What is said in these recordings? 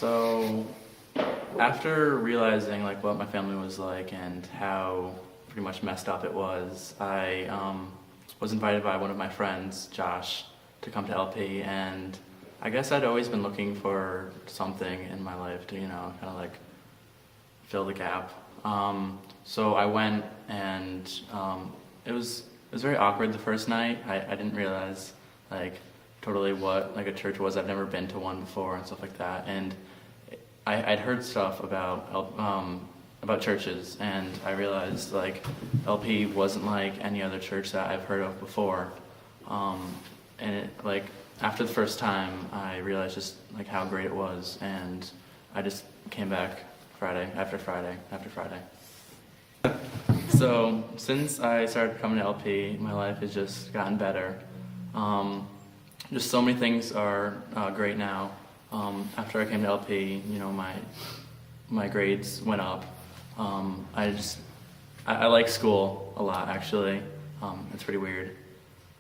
So after realizing like what my family was like and how pretty much messed up it was, I was invited by one of my friends, Josh, to come to LP, and I guess I'd always been looking for something in my life to, kind of like fill the gap. So I went, and it was very awkward the first night. I didn't realize like totally what like a church was. I've never been to one before and stuff like that, and I'd heard stuff about churches, and I realized like LP wasn't like any other church that I've heard of before. And it, like after the first time, I realized just like how great it was, and I just came back Friday after Friday after Friday. So since I started coming to LP, my life has just gotten better. Just so many things are great now. After I came to LP, my grades went up. I like school a lot, actually. It's pretty weird.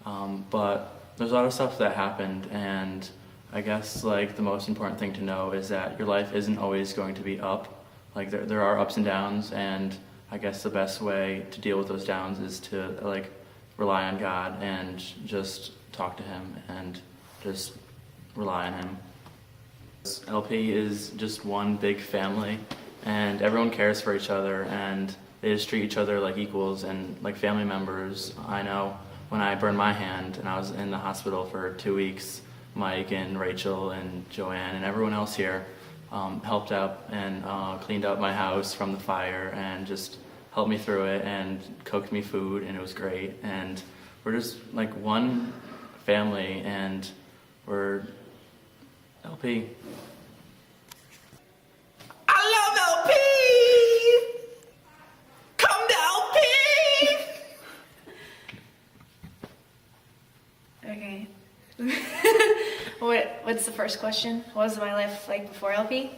But there's a lot of stuff that happened, and I guess like the most important thing to know is that your life isn't always going to be up. Like there are ups and downs, and I guess the best way to deal with those downs is to like rely on God and just talk to Him and just rely on Him. LP is just one big family, and everyone cares for each other, and they just treat each other like equals and like family members. I know when I burned my hand and I was in the hospital for 2 weeks, Mike and Rachel and Joanne and everyone else here helped out and cleaned up my house from the fire and just helped me through it and cooked me food, and it was great. And we're just like one family, and we're LP. I love LP! Come to LP! Okay. What's the first question? What was my life like before LP?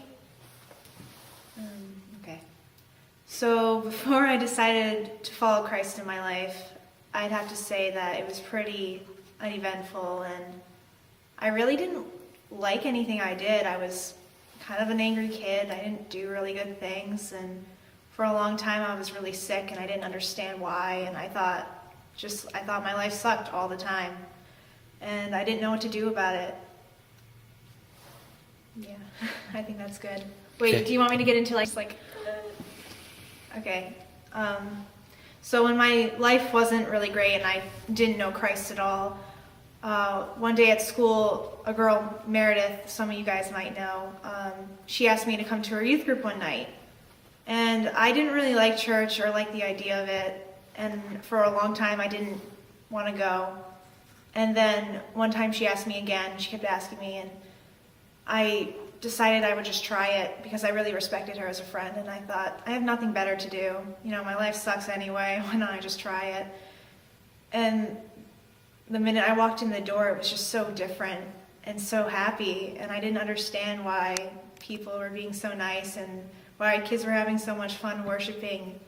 Okay. So before I decided to follow Christ in my life, I'd have to say that it was pretty uneventful, and I really didn't like anything I did. I was kind of an angry kid. I didn't do really good things, and for a long time I was really sick, and I didn't understand why, and I thought my life sucked all the time, and I didn't know what to do about it. Yeah, I think that's good. Wait, okay. Do you want me to get into okay. So when my life wasn't really great and I didn't know Christ at all, one day at school, a girl, Meredith, some of you guys might know, she asked me to come to her youth group one night. And I didn't really like church or like the idea of it, and for a long time I didn't want to go. And then one time she asked me again, she kept asking me, and I decided I would just try it because I really respected her as a friend, and I thought, I have nothing better to do. My life sucks anyway, why not I just try it? And the minute I walked in the door, it was just so different and so happy, and I didn't understand why people were being so nice and why kids were having so much fun worshiping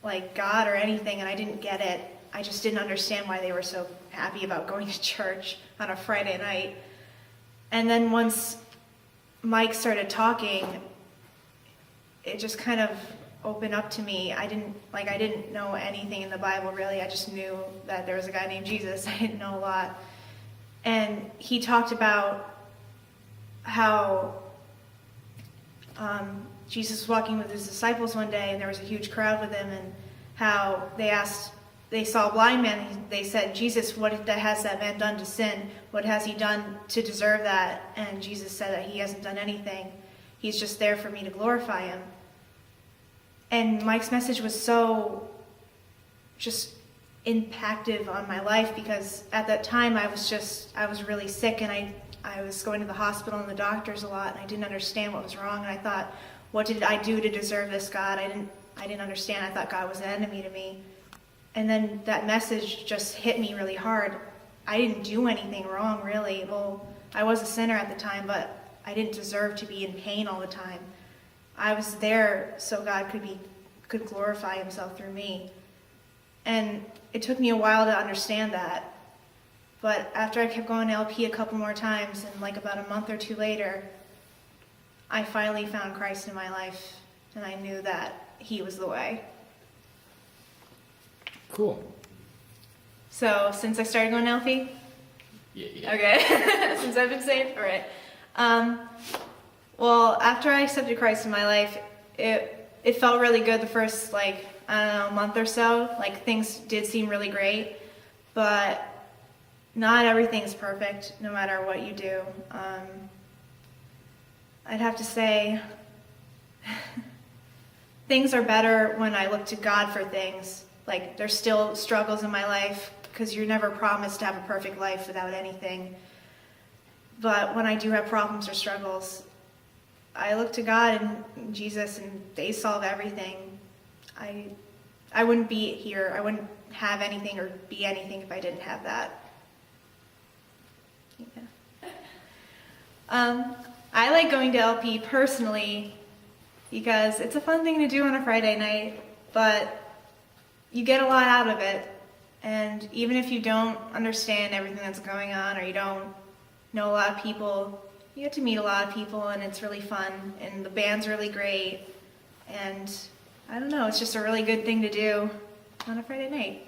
like God or anything, and I didn't get it. I just didn't understand why they were so happy about going to church on a Friday night. And then once Mike started talking, it just kind of opened up to me. I didn't know anything in the Bible really. I just knew that there was a guy named Jesus. I didn't know a lot. And he talked about how Jesus was walking with his disciples one day, and there was a huge crowd with him, and how they saw a blind man, and they said, Jesus, what has that man done to sin? What has he done to deserve that? And Jesus said that he hasn't done anything. He's just there for me to glorify him. And Mike's message was so just impactful on my life, because at that time I was really sick, and I was going to the hospital and the doctors a lot, and I didn't understand what was wrong, and I thought, what did I do to deserve this, God? I didn't understand. I thought God was an enemy to me. And then that message just hit me really hard. I didn't do anything wrong, really. Well, I was a sinner at the time, but I didn't deserve to be in pain all the time. I was there so God could glorify himself through me. And it took me a while to understand that. But after I kept going to LP a couple more times, and like about a month or two later, I finally found Christ in my life, and I knew that He was the way. Cool. So, since I started going to LP? Yeah. Okay. Since I've been saved? All right. Well, after I accepted Christ in my life, it felt really good the first, month or so. Like, things did seem really great, but not everything's perfect, no matter what you do. I'd have to say things are better when I look to God for things. Like, there's still struggles in my life, because you're never promised to have a perfect life without anything. But when I do have problems or struggles, I look to God and Jesus, and they solve everything. I wouldn't be here. I wouldn't have anything or be anything if I didn't have that. Yeah. I like going to LP personally because it's a fun thing to do on a Friday night, but you get a lot out of it. And even if you don't understand everything that's going on, or you don't know a lot of people, you get to meet a lot of people, and it's really fun, and the band's really great, and I don't know, it's just a really good thing to do on a Friday night.